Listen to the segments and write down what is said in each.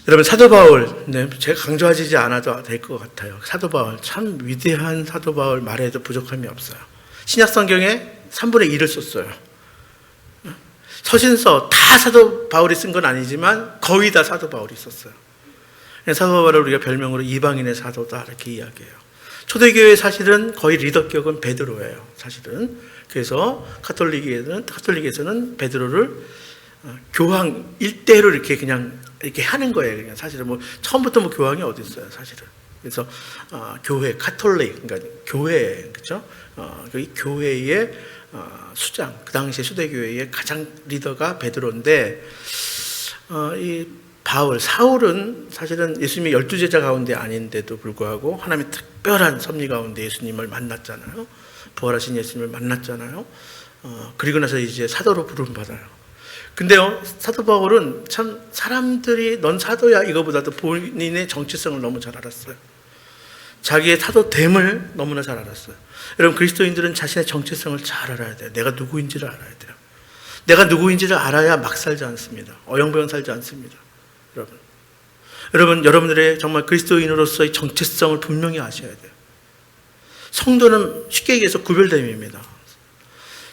여러분, 사도 바울, 네, 제가 강조하지 않아도 될 것 같아요. 사도 바울, 참 위대한 사도 바울 말에도 부족함이 없어요. 신약 성경에 3분의 1을 썼어요. 서신서 다 사도 바울이 쓴 건 아니지만 거의 다 사도 바울이 썼어요. 사도 바울을 우리가 별명으로 이방인의 사도다 이렇게 이야기해요. 초대교회 사실은 거의 리더격은 베드로예요. 사실은. 그래서 카톨릭에서는 베드로를 교황 일대로 이렇게 그냥 이렇게 하는 거예요. 그냥 사실은 뭐 처음부터 뭐 교황이 어디 있어요, 사실은. 그래서 교회 카톨릭, 그러니까 교회, 그렇죠? 그 교회의 수장, 그 당시에 초대교회의 가장 리더가 베드로인데, 이 사울은 사실은 예수님의 12제자 가운데 아닌데도 불구하고 하나님의 특별한 섭리 가운데 예수님을 만났잖아요. 부활하신 예수님을 만났잖아요. 그리고 나서 이제 사도로 부름받아요. 근데요, 사도 바울은 참 사람들이 넌 사도야 이거보다도 본인의 정체성을 너무 잘 알았어요. 자기의 사도됨을 너무나 잘 알았어요. 여러분, 그리스도인들은 자신의 정체성을 잘 알아야 돼요. 내가 누구인지를 알아야 돼요. 내가 누구인지를 알아야 막 살지 않습니다. 어영부영 살지 않습니다. 여러분, 여러분들의 정말 그리스도인으로서의 정체성을 분명히 아셔야 돼요. 성도는 쉽게 얘기해서 구별됨입니다.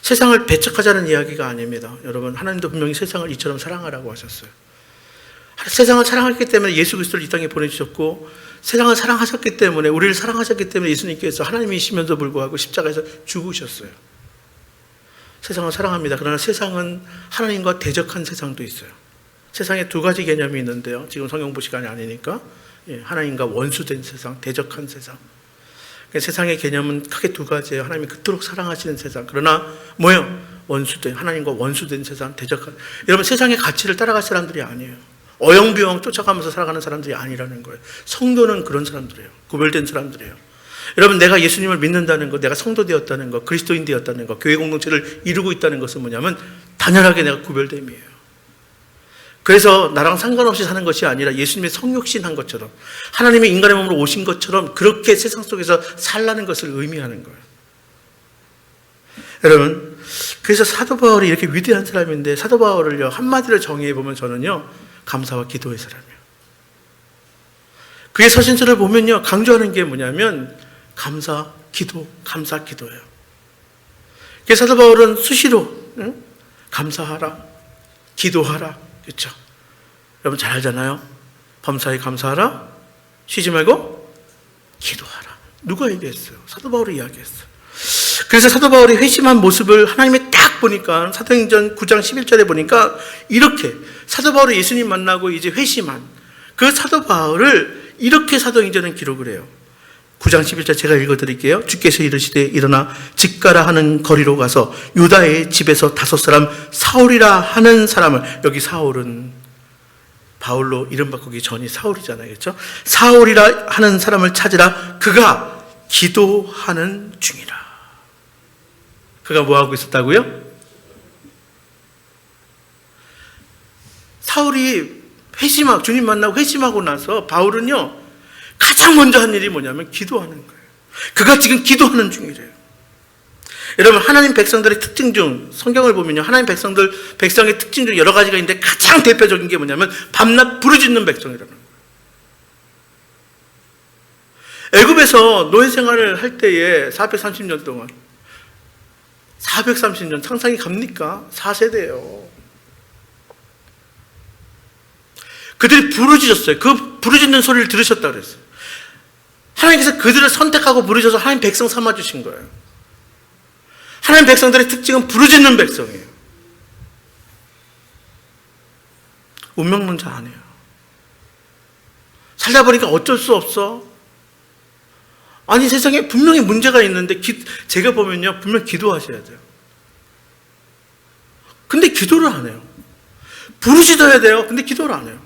세상을 배척하자는 이야기가 아닙니다. 여러분, 하나님도 분명히 세상을 이처럼 사랑하라고 하셨어요. 세상을 사랑했기 때문에 예수 그리스도를 이 땅에 보내주셨고, 세상을 사랑하셨기 때문에, 우리를 사랑하셨기 때문에 예수님께서 하나님이시면서 불구하고 십자가에서 죽으셨어요. 세상을 사랑합니다. 그러나 세상은 하나님과 대적한 세상도 있어요. 세상에 두 가지 개념이 있는데요. 지금 성경부 시간이 아니니까. 하나님과 원수된 세상, 대적한 세상. 세상의 개념은 크게 두 가지예요. 하나님이 그토록 사랑하시는 세상. 그러나 뭐예요? 하나님과 원수된 세상, 대적한. 여러분, 세상의 가치를 따라갈 사람들이 아니에요. 어영부영 쫓아가면서 살아가는 사람들이 아니라는 거예요. 성도는 그런 사람들이에요. 구별된 사람들이에요. 여러분, 내가 예수님을 믿는다는 것, 내가 성도 되었다는 것, 그리스도인 되었다는 것, 교회 공동체를 이루고 있다는 것은 뭐냐면 단연하게 내가 구별됨이에요. 그래서 나랑 상관없이 사는 것이 아니라 예수님의 성육신한 것처럼, 하나님의 인간의 몸으로 오신 것처럼 그렇게 세상 속에서 살라는 것을 의미하는 거예요. 여러분, 그래서 사도 바울이 이렇게 위대한 사람인데, 사도 바울을요, 한마디로 정의해보면 저는요, 감사와 기도의 사람이에요. 그의 서신서를 보면요, 강조하는 게 뭐냐면 감사, 기도예요. 그래서 사도 바울은 수시로 감사하라, 기도하라, 그렇죠? 여러분 잘 알잖아요. 범사에 감사하라, 쉬지 말고 기도하라. 누가 얘기했어요? 사도 바울이 이야기했어요. 그래서 사도 바울이 회심한 모습을 하나님이 딱 보니까, 사도행전 9장 11절에 보니까 이렇게 사도 바울이 예수님 만나고 이제 회심한 그 사도 바울을 이렇게 사도행전은 기록을 해요. 9장 11절 제가 읽어드릴게요. 주께서 이르시되 일어나 집 가라 하는 거리로 가서 유다의 집에서 5사람 사울이라 하는 사람을, 여기 사울은 바울로 이름 바꾸기 전이 사울이잖아요. 그렇죠? 사울이라 하는 사람을 찾으라. 그가 기도하는 중이라. 그가 뭐하고 있었다고요? 사울이 주님 만나고 회심하고 나서 바울은요, 가장 먼저 한 일이 뭐냐면 기도하는 거예요. 그가 지금 기도하는 중이래요. 여러분, 하나님 백성들의 특징 중, 성경을 보면요, 하나님 백성의 특징 중 여러 가지가 있는데 가장 대표적인 게 뭐냐면 밤낮 부르짖는 백성이라는 거예요. 애굽에서 노예 생활을 할 때에 430년 동안, 430년 상상이 갑니까? 4세대예요. 그들이 부르짖었어요. 그 부르짖는 소리를 들으셨다 그랬어요. 하나님께서 그들을 선택하고 부르셔서 하나님 백성 삼아주신 거예요. 하나님 백성들의 특징은 부르짖는 백성이에요. 운명론자 아니에요. 살다 보니까 어쩔 수 없어. 아니, 세상에 분명히 문제가 있는데 제가 보면요, 분명 기도하셔야 돼요. 근데 기도를 안 해요. 부르짖어야 돼요. 근데 기도를 안 해요.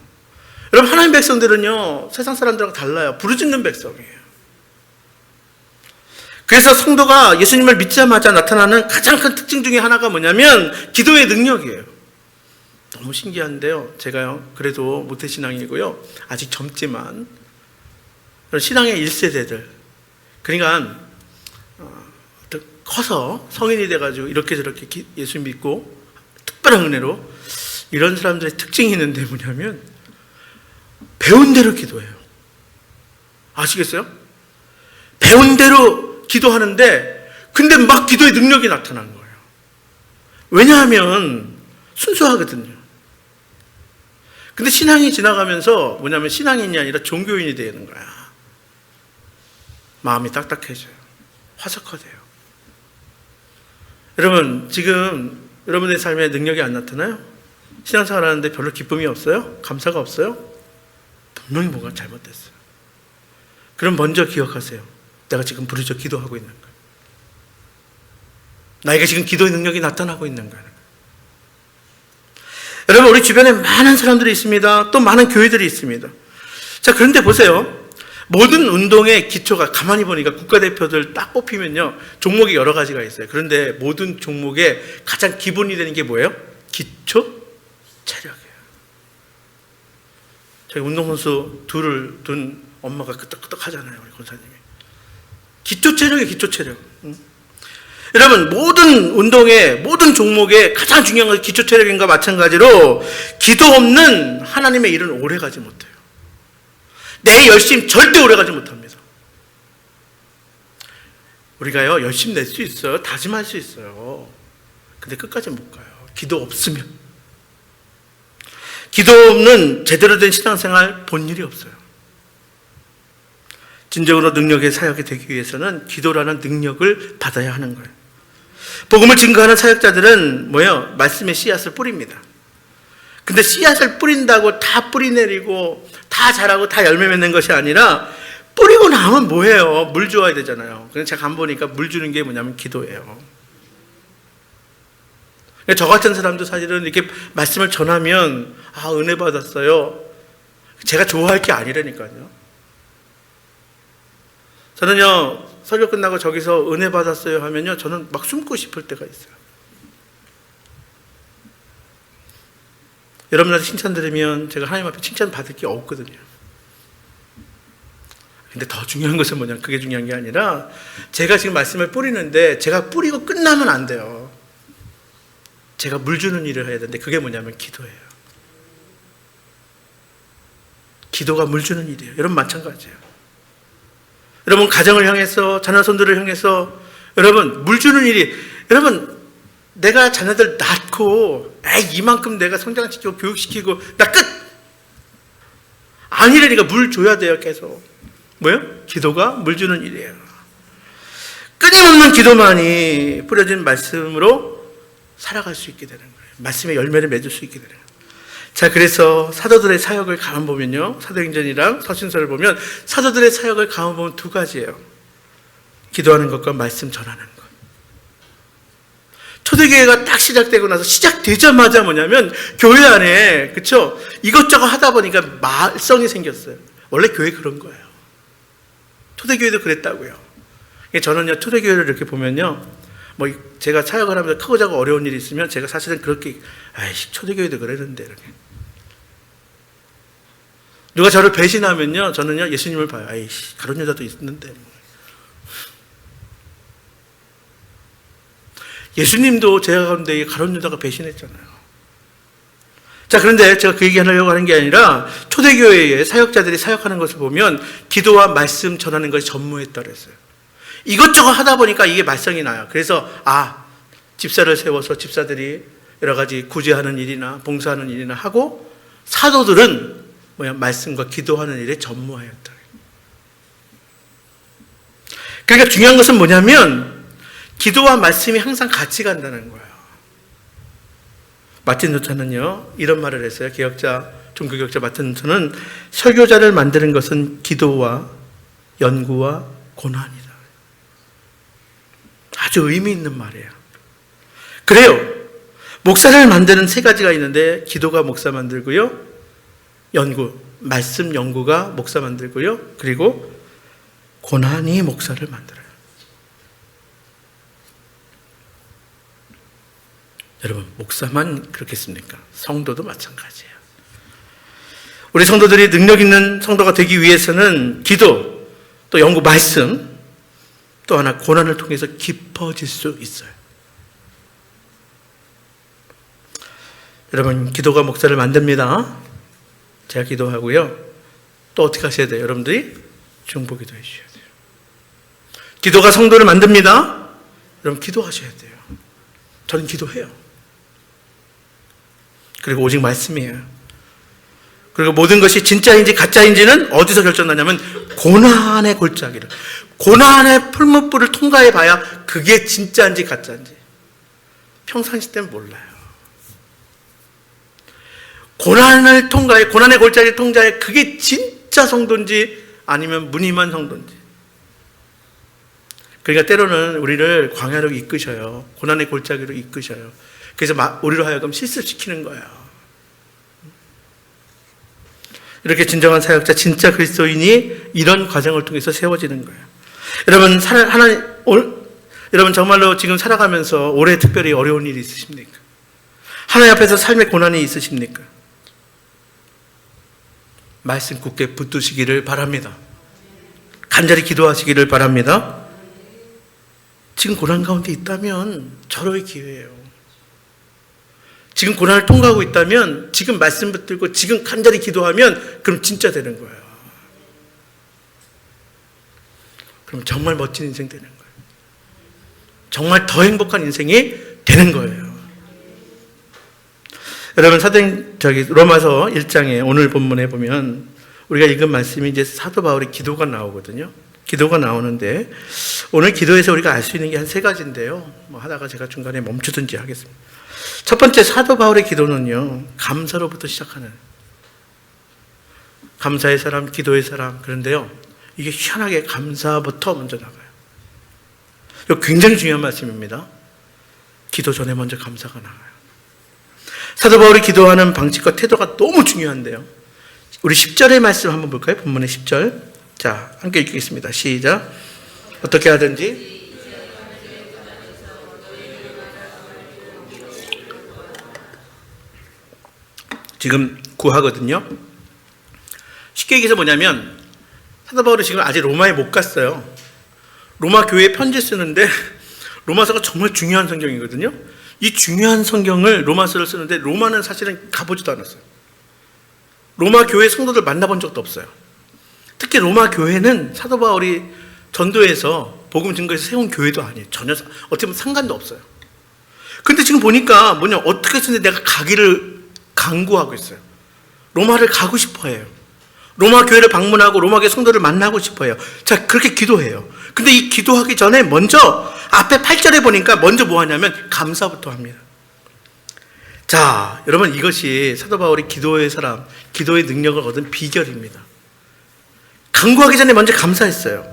여러분, 하나님 백성들은요, 세상 사람들하고 달라요. 부르짖는 백성이에요. 그래서 성도가 예수님을 믿자마자 나타나는 가장 큰 특징 중에 하나가 뭐냐면 기도의 능력이에요. 너무 신기한데요, 제가요, 그래도 모태신앙이고요, 아직 젊지만 신앙의 1세대들, 그러니까 커서 성인이 돼가지고 이렇게 저렇게 예수 믿고 특별한 은혜로 이런 사람들의 특징이 있는데 뭐냐면 배운 대로 기도해요. 아시겠어요? 배운 대로 기도하는데 근데 막 기도의 능력이 나타난 거예요. 왜냐하면 순수하거든요. 근데 신앙이 지나가면서 뭐냐면 신앙인이 아니라 종교인이 되는 거야. 마음이 딱딱해져요. 화석화돼요. 여러분, 지금 여러분의 삶에 능력이 안 나타나요? 신앙생활 하는데 별로 기쁨이 없어요? 감사가 없어요? 분명히 뭔가 잘못됐어요. 그럼 먼저 기억하세요. 내가 지금 부르짖어 기도하고 있는 거예요. 나에게 지금 기도의 능력이 나타나고 있는 거예요. 여러분, 우리 주변에 많은 사람들이 있습니다. 또 많은 교회들이 있습니다. 자, 그런데 보세요. 모든 운동의 기초가, 가만히 보니까 국가대표들 딱 뽑히면요, 종목이 여러 가지가 있어요. 그런데 모든 종목의 가장 기본이 되는 게 뭐예요? 기초 체력이에요. 저희 운동선수 둘을 둔 엄마가 끄떡끄떡 하잖아요, 우리 권사님이. 기초 체력이에요, 기초 체력. 여러분, 모든 운동의, 모든 종목의 가장 중요한 것은 기초 체력인가 마찬가지로 기도 없는 하나님의 일은 오래 가지 못해요. 내 열심 절대 오래 가지 못합니다. 우리가요, 열심 낼 수 있어요. 다짐할 수 있어요. 근데 끝까지 못 가요. 기도 없으면. 기도 없는 제대로 된 신앙생활 본 일이 없어요. 진정으로 능력의 사역이 되기 위해서는 기도라는 능력을 받아야 하는 거예요. 복음을 증거하는 사역자들은 뭐예요? 말씀의 씨앗을 뿌립니다. 근데 씨앗을 뿌린다고 다 뿌리 내리고 다 자라고 다 열매 맺는 것이 아니라 뿌리고 나면 뭐예요? 물 줘야 되잖아요. 그래서 제가 한번 보니까 물 주는 게 뭐냐면 기도예요. 저 같은 사람도 사실은 이렇게 말씀을 전하면 아, 은혜 받았어요. 제가 좋아할 게 아니라니까요. 저는요, 설교 끝나고 저기서 은혜 받았어요 하면요, 저는 막 숨고 싶을 때가 있어요. 여러분한테 칭찬 들으면 제가 하나님 앞에 칭찬 받을 게 없거든요. 근데 더 중요한 것은 뭐냐, 그게 중요한 게 아니라 제가 지금 말씀을 뿌리는데 제가 뿌리고 끝나면 안 돼요. 제가 물 주는 일을 해야 되는데 그게 뭐냐면 기도예요. 기도가 물 주는 일이에요. 여러분 마찬가지예요. 여러분 가정을 향해서, 자녀손들을 향해서 여러분 물 주는 일이, 여러분 내가 자녀들 낳고 이만큼 내가 성장시키고 교육시키고 나 끝! 아니라니까 물 줘야 돼요. 계속. 뭐요? 기도가 물 주는 일이에요. 끊임없는 기도만이 뿌려진 말씀으로 살아갈 수 있게 되는 거예요. 말씀의 열매를 맺을 수 있게 되는 거예요. 자, 그래서 사도들의 사역을 가만 보면요, 사도행전이랑 서신서를 보면 사도들의 사역을 가만 보면 두 가지예요. 기도하는 것과 말씀 전하는 것. 초대교회가 딱 시작되고 나서 시작되자마자 뭐냐면 교회 안에, 그쵸, 이것저것 하다 보니까 말썽이 생겼어요. 원래 교회 그런 거예요. 초대교회도 그랬다고요. 저는요, 초대교회를 이렇게 보면요, 뭐 제가 사역을 하면서 크고 작고 어려운 일이 있으면 제가 사실은 그렇게, 아이씨, 초대교회도 그랬는데 이렇게. 누가 저를 배신하면요, 저는요, 예수님을 봐요. 아이씨, 가론 여자도 있는데. 예수님도 제가 가운데 가론 여자가 배신했잖아요. 자, 그런데 제가 그 얘기 하려고 하는 게 아니라 초대교회의 사역자들이 사역하는 것을 보면 기도와 말씀 전하는 것이 전무했다 그랬어요. 이것저것 하다 보니까 이게 말썽이 나요. 그래서 집사를 세워서 집사들이 여러 가지 구제하는 일이나 봉사하는 일이나 하고, 사도들은 말씀과 기도하는 일에 전무하였다. 그러니까 중요한 것은 뭐냐면 기도와 말씀이 항상 같이 간다는 거예요. 마틴 루터는요, 이런 말을 했어요. 종교개혁자 마틴 루터는 설교자를 만드는 것은 기도와 연구와 고난이다. 아주 의미 있는 말이에요. 그래요. 목사를 만드는 세 가지가 있는데, 기도가 목사 만들고요, 말씀 연구가 목사 만들고요, 그리고 고난이 목사를 만들어요. 여러분, 목사만 그렇겠습니까? 성도도 마찬가지예요. 우리 성도들이 능력 있는 성도가 되기 위해서는 기도, 또 연구, 말씀, 또 하나 고난을 통해서 깊어질 수 있어요. 여러분, 기도가 목사를 만듭니다. 제가 기도하고요, 또 어떻게 하셔야 돼요? 여러분들이 중보기도 해주셔야 돼요. 기도가 성도를 만듭니다. 여러분 기도하셔야 돼요. 저는 기도해요. 그리고 오직 말씀이에요. 그리고 모든 것이 진짜인지 가짜인지는 어디서 결정나냐면 고난의 골짜기를, 고난의 풀무불을 통과해 봐야 그게 진짜인지 가짜인지. 평상시 때는 몰라요. 고난을 통과해, 고난의 골짜기를 통과해 그게 진짜 성도인지 아니면 무늬만 성도인지. 그러니까 때로는 우리를 광야로 이끄셔요. 고난의 골짜기로 이끄셔요. 그래서 우리로 하여금 실습시키는 거예요. 이렇게 진정한 사역자, 진짜 그리스도인이 이런 과정을 통해서 세워지는 거예요. 여러분 정말로 지금 살아가면서 올해 특별히 어려운 일이 있으십니까? 하나님 앞에서 삶의 고난이 있으십니까? 말씀 굳게 붙드시기를 바랍니다. 간절히 기도하시기를 바랍니다. 지금 고난 가운데 있다면 절호의 기회예요. 지금 고난을 통과하고 있다면 지금 말씀 붙들고 지금 간절히 기도하면 그럼 진짜 되는 거예요. 그럼 정말 멋진 인생 되는 거예요. 정말 더 행복한 인생이 되는 거예요. 여러분 로마서 1장에 오늘 본문에 보면 우리가 읽은 말씀이 이제 사도 바울의 기도가 나오거든요. 기도가 나오는데 오늘 기도에서 우리가 알 수 있는 게 한 3가지인데요. 하다가 제가 중간에 멈추든지 하겠습니다. 첫 번째 사도 바울의 기도는요, 감사로부터 시작하는, 감사의 사람, 기도의 사람. 그런데요, 이게 희한하게 감사부터 먼저 나가요. 이거 굉장히 중요한 말씀입니다. 기도 전에 먼저 감사가 나가요. 사도 바울이 기도하는 방식과 태도가 너무 중요한데요. 우리 10절의 말씀 한번 볼까요? 본문의 10절. 자, 함께 읽겠습니다. 시작. 어떻게 하든지 지금 구하거든요. 쉽게 얘기해서 뭐냐면 사도 바울이 지금 아직 로마에 못 갔어요. 로마 교회에 편지 쓰는데 로마서가 정말 중요한 성경이거든요. 이 중요한 성경을 로마서를 쓰는데 로마는 사실은 가보지도 않았어요. 로마 교회 성도들 만나본 적도 없어요. 특히 로마 교회는 사도 바울이 전도해서 복음 증거해서 세운 교회도 아니에요. 전혀 어떻게 보면 상관도 없어요. 근데 지금 보니까 어떻게 해서든 내가 가기를 강구하고 있어요. 로마를 가고 싶어 해요. 로마 교회를 방문하고 로마 교회 성도를 만나고 싶어 해요. 자, 그렇게 기도해요. 근데 이 기도하기 전에 먼저 앞에 8절에 보니까 먼저 뭐 하냐면 감사부터 합니다. 자, 여러분 이것이 사도 바울이 기도의 사람, 기도의 능력을 얻은 비결입니다. 강구하기 전에 먼저 감사했어요.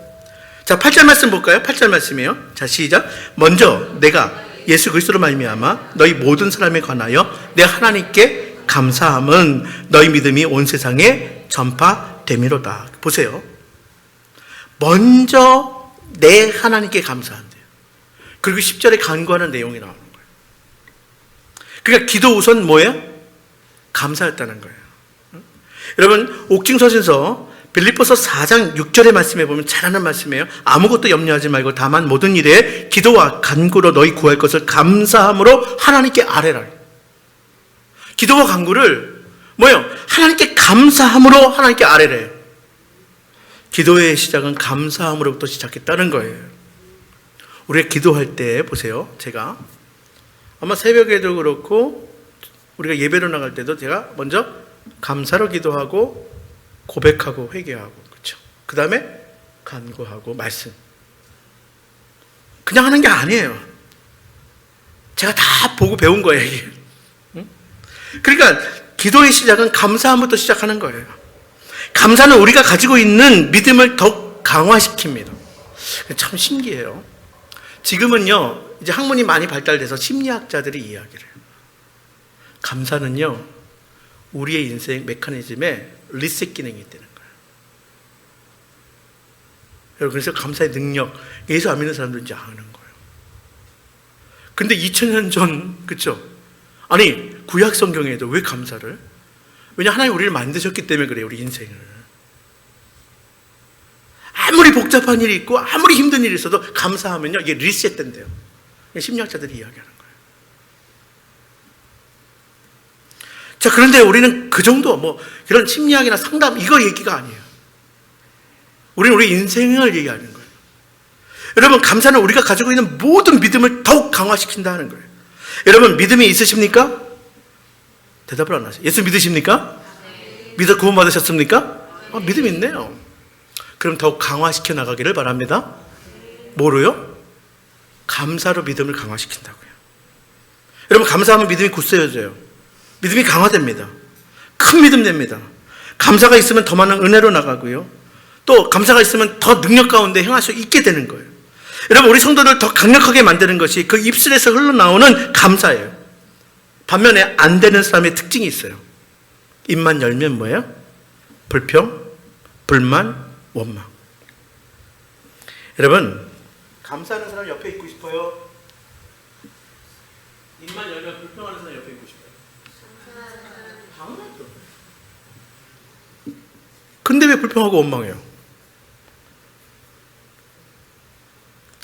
자, 8절 말씀 볼까요? 8절 말씀이에요. 자, 시작. 먼저 내가 예수 그리스도로 말미암아 너희 모든 사람에 관하여 내 하나님께 감사함은 너희 믿음이 온 세상에 전파됨이로다. 보세요. 먼저 내 하나님께 감사한대요. 그리고 10절에 간구하는 내용이 나오는 거예요. 그러니까 기도 우선 뭐예요? 감사였다는 거예요. 여러분 옥중서신서 빌립보서 4장 6절의 말씀에 보면 잘하는 말씀이에요. 아무것도 염려하지 말고 다만 모든 일에 기도와 간구로 너희 구할 것을 감사함으로 하나님께 아뢰라. 기도와 간구를 뭐예요? 하나님께 감사함으로 하나님께 아뢰래요. 기도의 시작은 감사함으로부터 시작했다는 거예요. 우리가 기도할 때 보세요. 제가 아마 새벽에도 그렇고 우리가 예배로 나갈 때도 제가 먼저 감사로 기도하고 고백하고 회개하고, 그렇죠? 그 다음에 간구하고 말씀. 그냥 하는 게 아니에요. 제가 다 보고 배운 거예요, 이게. 그러니까 기도의 시작은 감사함부터 시작하는 거예요. 감사는 우리가 가지고 있는 믿음을 더 강화시킵니다. 참 신기해요. 지금은요, 이제 학문이 많이 발달돼서 심리학자들이 이야기를 해요. 감사는요, 우리의 인생 메커니즘에 리셋 기능이 있다는 거예요. 여러분, 그래서 감사의 능력, 예수 안 믿는 사람들 이제 아는 거예요. 근데 2000년 전, 그쵸? 아니, 구약 성경에도 왜 감사를? 왜냐, 하나님 우리를 만드셨기 때문에 그래요, 우리 인생을. 아무리 복잡한 일이 있고, 아무리 힘든 일이 있어도 감사하면요, 이게 리셋 된대요. 심리학자들이 이야기하는 거예요. 자, 그런데 우리는 그 정도, 그런 심리학이나 상담, 이거 얘기가 아니에요. 우리는 우리 인생을 얘기하는 거예요. 여러분, 감사는 우리가 가지고 있는 모든 믿음을 더욱 강화시킨다는 거예요. 여러분, 믿음이 있으십니까? 대답을 안 하세요. 예수 믿으십니까? 믿어 구원 받으셨습니까? 믿음이 있네요. 그럼 더욱 강화시켜 나가기를 바랍니다. 뭐로요? 감사로 믿음을 강화시킨다고요. 여러분, 감사하면 믿음이 굳세어져요. 믿음이 강화됩니다. 큰 믿음 됩니다. 감사가 있으면 더 많은 은혜로 나가고요. 또 감사가 있으면 더 능력 가운데 행할 수 있게 되는 거예요. 여러분, 우리 성도를 더 강력하게 만드는 것이 그 입술에서 흘러나오는 감사예요. 반면에 안 되는 사람의 특징이 있어요. 입만 열면 뭐예요? 불평, 불만, 원망. 여러분, 감사하는 사람 옆에 있고 싶어요? 입만 열면 불평하는 사람 옆에 있고 싶어요? 당연하죠. 근데 왜 불평하고 원망해요?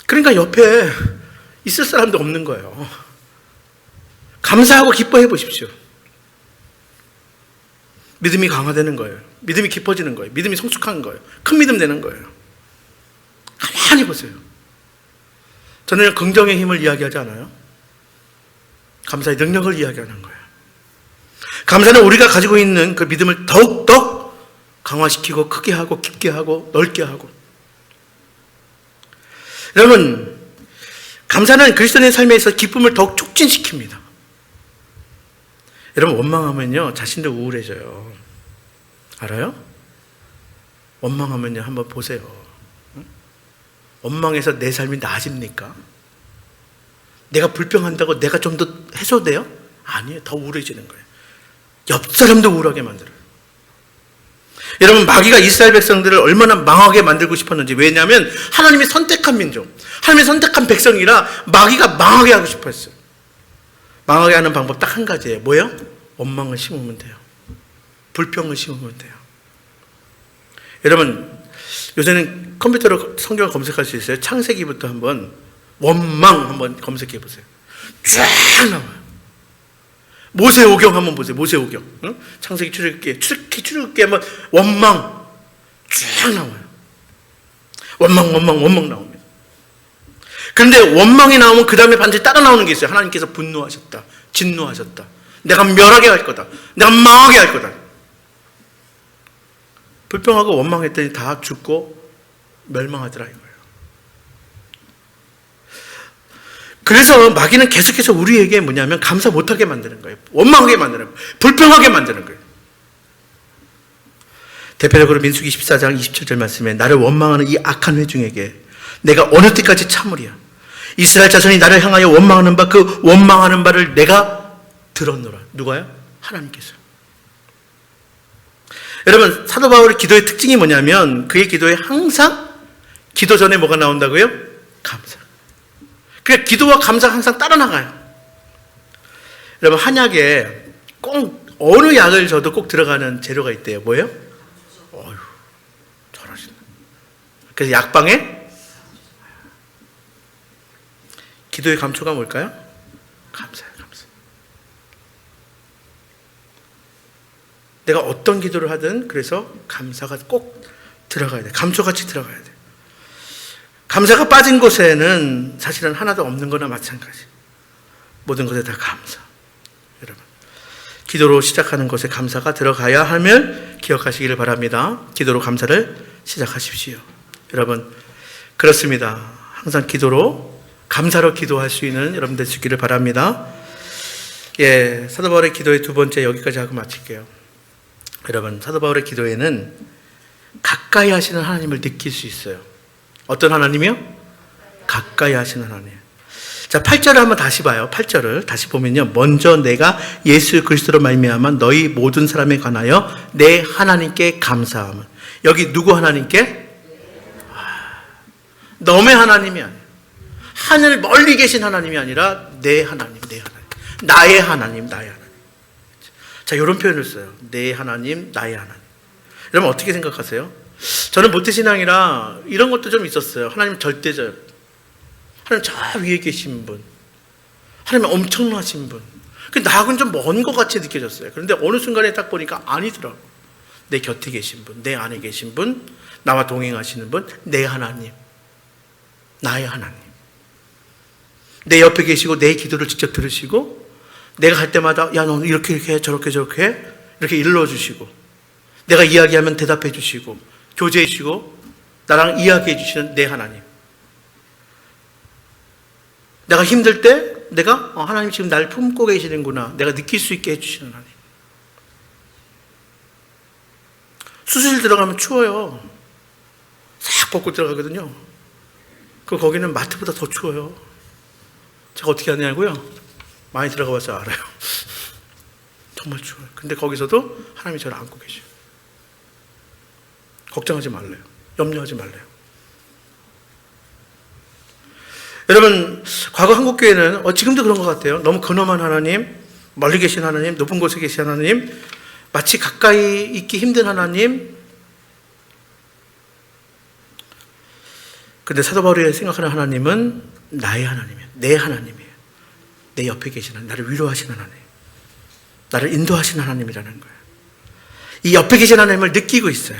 그러니까 옆에 있을 사람도 없는 거예요. 감사하고 기뻐해 보십시오. 믿음이 강화되는 거예요. 믿음이 깊어지는 거예요. 믿음이 성숙한 거예요. 큰 믿음 되는 거예요. 가만히 보세요. 저는 긍정의 힘을 이야기하지 않아요. 감사의 능력을 이야기하는 거예요. 감사는 우리가 가지고 있는 그 믿음을 더욱더 강화시키고 크게 하고 깊게 하고 넓게 하고. 여러분, 감사는 그리스도인의 삶에 있어서 기쁨을 더욱 촉진시킵니다. 여러분, 원망하면요 자신도 우울해져요. 알아요? 원망하면요 한번 보세요. 원망해서 내 삶이 나아집니까? 내가 불평한다고 내가 좀 더 해소돼요? 아니에요. 더 우울해지는 거예요. 옆 사람도 우울하게 만들어요. 여러분, 마귀가 이스라엘 백성들을 얼마나 망하게 만들고 싶었는지. 왜냐하면 하나님이 선택한 민족, 하나님이 선택한 백성이라 마귀가 망하게 하고 싶었어요. 망하게 하는 방법 딱 한 가지예요. 뭐예요? 원망을 심으면 돼요. 불평을 심으면 돼요. 여러분, 요새는 컴퓨터로 성경을 검색할 수 있어요. 창세기부터 한번 원망 한번 검색해 보세요. 쫙 나와요. 모세오경 한번 보세요. 모세오경. 응? 창세기 출애굽기 한번 원망 쫙 나와요. 원망 나옵니다. 그런데 원망이 나오면 그 다음에 반드시 따라 나오는 게 있어요. 하나님께서 분노하셨다. 진노하셨다. 내가 멸하게 할 거다. 내가 망하게 할 거다. 불평하고 원망했더니 다 죽고 멸망하더라 이거예요. 그래서 마귀는 계속해서 우리에게 뭐냐면 감사 못하게 만드는 거예요. 원망하게 만드는 거예요. 불평하게 만드는 거예요. 대표적으로 민수기 14장 27절 말씀에 나를 원망하는 이 악한 회중에게 내가 어느 때까지 참으리야. 이스라엘 자손이 나를 향하여 원망하는 바 그 원망하는 바를 내가 들었노라. 누가요? 하나님께서. 여러분, 사도 바울의 기도의 특징이 뭐냐면 그의 기도에 항상 기도 전에 뭐가 나온다고요? 감사. 그러니까 기도와 감사가 항상 따라 나가요. 여러분, 한약에 꼭 어느 약을 줘도 꼭 들어가는 재료가 있대요. 뭐예요? 어휴, 잘하시네. 그래서 약방에 기도의 감초가 뭘까요? 감사예요, 감사. 내가 어떤 기도를 하든 그래서 감사가 꼭 들어가야 돼. 감초같이 들어가야 돼. 감사가 빠진 곳에는 사실은 하나도 없는 거나 마찬가지. 모든 것에 다 감사. 여러분, 기도로 시작하는 것에 감사가 들어가야 함을 기억하시기를 바랍니다. 기도로 감사를 시작하십시오. 여러분, 그렇습니다. 항상 기도로 감사로 기도할 수 있는 여러분 되시기를 바랍니다. 예, 사도 바울의 기도의 두 번째 여기까지 하고 마칠게요. 여러분, 사도 바울의 기도에는 가까이 하시는 하나님을 느낄 수 있어요. 어떤 하나님이요? 가까이 하시는 하나님. 자, 8절을 한번 다시 봐요. 8절을 다시 보면요. 먼저 내가 예수 그리스도로 말미암아 너희 모든 사람에 관하여 내 하나님께 감사함을. 여기 누구 하나님께? 너의 하나님이 아니에요. 하늘 멀리 계신 하나님이 아니라 내 하나님, 내 하나님. 나의 하나님, 나의 하나님. 자, 이런 표현을 써요. 내 하나님, 나의 하나님. 여러분, 어떻게 생각하세요? 저는 모태신앙이라 이런 것도 좀 있었어요. 하나님 절대적. 하나님 저 위에 계신 분. 하나님 엄청나신 분. 나하고는 좀 먼 것 같이 느껴졌어요. 그런데 어느 순간에 딱 보니까 아니더라고. 내 곁에 계신 분, 내 안에 계신 분, 나와 동행하시는 분, 내 하나님, 나의 하나님. 내 옆에 계시고 내 기도를 직접 들으시고 내가 할 때마다 야, 너는 이렇게 해, 저렇게 해, 이렇게 일러주시고 내가 이야기하면 대답해 주시고 교제해 주시고 나랑 이야기해 주시는 내 하나님. 내가 힘들 때 내가 하나님 지금 나를 품고 계시는구나, 내가 느낄 수 있게 해주시는 하나님. 수술실 들어가면 추워요. 싹 벗고 들어가거든요. 거기는 마트보다 더 추워요. 제가 어떻게 하냐고요? 많이 들어가 봐서 알아요. 정말 추워요. 근데 거기서도 하나님이 저를 안고 계셔요. 걱정하지 말래요. 염려하지 말래요. 여러분, 과거 한국교회는 지금도 그런 것 같아요. 너무 근엄한 하나님, 멀리 계신 하나님, 높은 곳에 계신 하나님, 마치 가까이 있기 힘든 하나님. 근데 사도 바울이 생각하는 하나님은 나의 하나님이에요. 내 하나님이에요. 내 옆에 계신 하나님, 나를 위로하시는 하나님, 나를 인도하시는 하나님이라는 거예요. 이 옆에 계신 하나님을 느끼고 있어요.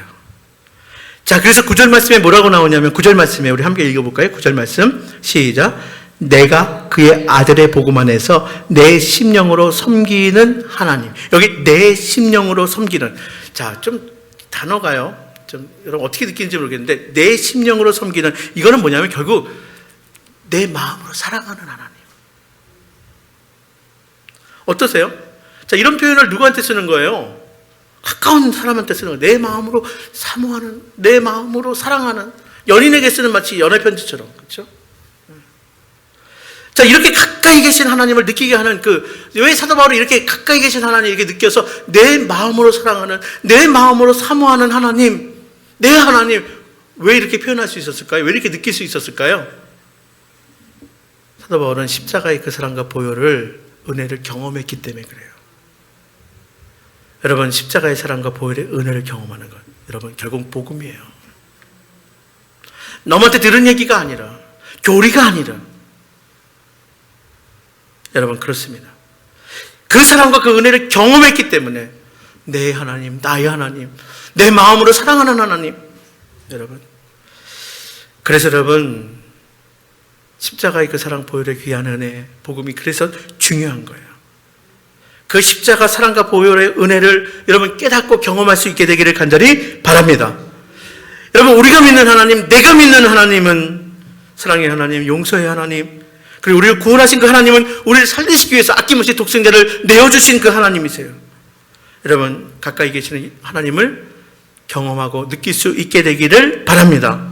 자, 그래서 9절 말씀에 뭐라고 나오냐면, 9절 말씀에 우리 함께 읽어볼까요? 9절 말씀 시작. 내가 그의 아들의 복음 안에서 내 심령으로 섬기는 하나님. 여기 내 심령으로 섬기는. 자, 좀 단어가요. 좀 여러분 어떻게 느끼는지 모르겠는데, 내 심령으로 섬기는, 이거는 뭐냐면 결국 내 마음으로 사랑하는 하나님. 어떠세요? 자, 이런 표현을 누구한테 쓰는 거예요? 가까운 사람한테 쓰는 거예요. 내 마음으로 사모하는, 내 마음으로 사랑하는, 연인에게 쓰는 마치 연애편지처럼. 그렇죠? 자, 이렇게 가까이 계신 하나님을 느끼게 하는 왜 사도 바울이 이렇게 가까이 계신 하나님 이렇게 느껴서 내 마음으로 사랑하는, 내 마음으로 사모하는 하나님, 내 하나님, 왜 이렇게 표현할 수 있었을까요? 왜 이렇게 느낄 수 있었을까요? 사도 바울은 십자가의 그 사랑과 보혈을, 은혜를 경험했기 때문에 그래요. 여러분, 십자가의 사랑과 보혈의 은혜를 경험하는 것, 여러분 결국 복음이에요. 너한테 들은 얘기가 아니라, 교리가 아니라, 여러분 그렇습니다. 그 사랑과 그 은혜를 경험했기 때문에 내 하나님, 나의 하나님, 내 마음으로 사랑하는 하나님. 여러분, 그래서 여러분, 십자가의 그 사랑, 보혈의 귀한 은혜, 복음이 그래서 중요한 거예요. 그 십자가 사랑과 보혈의 은혜를 여러분 깨닫고 경험할 수 있게 되기를 간절히 바랍니다. 여러분, 우리가 믿는 하나님, 내가 믿는 하나님은 사랑의 하나님, 용서의 하나님, 그리고 우리를 구원하신 그 하나님은 우리를 살리시기 위해서 아낌없이 독생자를 내어주신 그 하나님이세요. 여러분, 가까이 계시는 하나님을 경험하고 느낄 수 있게 되기를 바랍니다.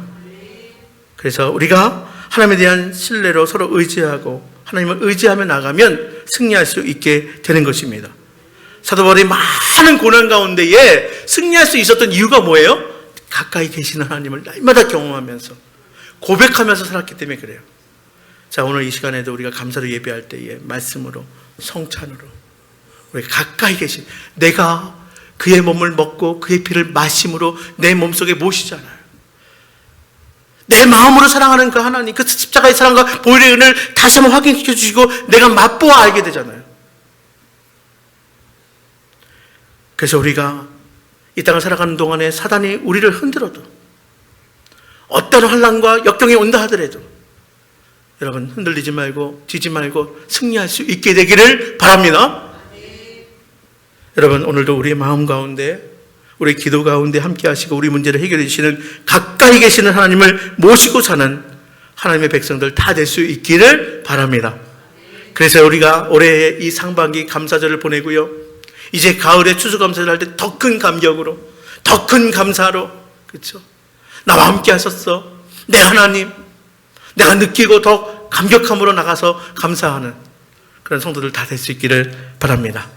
그래서 우리가 하나님에 대한 신뢰로 서로 의지하고 하나님을 의지하며 나가면 승리할 수 있게 되는 것입니다. 사도 바울이 많은 고난 가운데에 승리할 수 있었던 이유가 뭐예요? 가까이 계시는 하나님을 날마다 경험하면서 고백하면서 살았기 때문에 그래요. 자, 오늘 이 시간에도 우리가 감사로 예배할 때에 말씀으로, 성찬으로 우리 가까이 계신, 내가 그의 몸을 먹고 그의 피를 마심으로 내 몸속에 모시잖아요. 내 마음으로 사랑하는 그 하나님, 그 십자가의 사랑과 보혈의 은혜를 다시 한번 확인시켜 주시고 내가 맛보아 알게 되잖아요. 그래서 우리가 이 땅을 살아가는 동안에 사단이 우리를 흔들어도, 어떤 환난과 역경이 온다 하더라도 여러분 흔들리지 말고 지지 말고 승리할 수 있게 되기를 바랍니다. 여러분, 오늘도 우리의 마음 가운데, 우리 기도 가운데 함께 하시고 우리 문제를 해결해 주시는 가까이 계시는 하나님을 모시고 사는 하나님의 백성들 다 될 수 있기를 바랍니다. 그래서 우리가 올해 이 상반기 감사절을 보내고요, 이제 가을에 추수감사를 할 때 더 큰 감격으로, 더 큰 감사로, 그렇죠? 나와 함께 하셨어, 내 하나님, 내가 느끼고 더 감격함으로 나가서 감사하는 그런 성도들 다 될 수 있기를 바랍니다.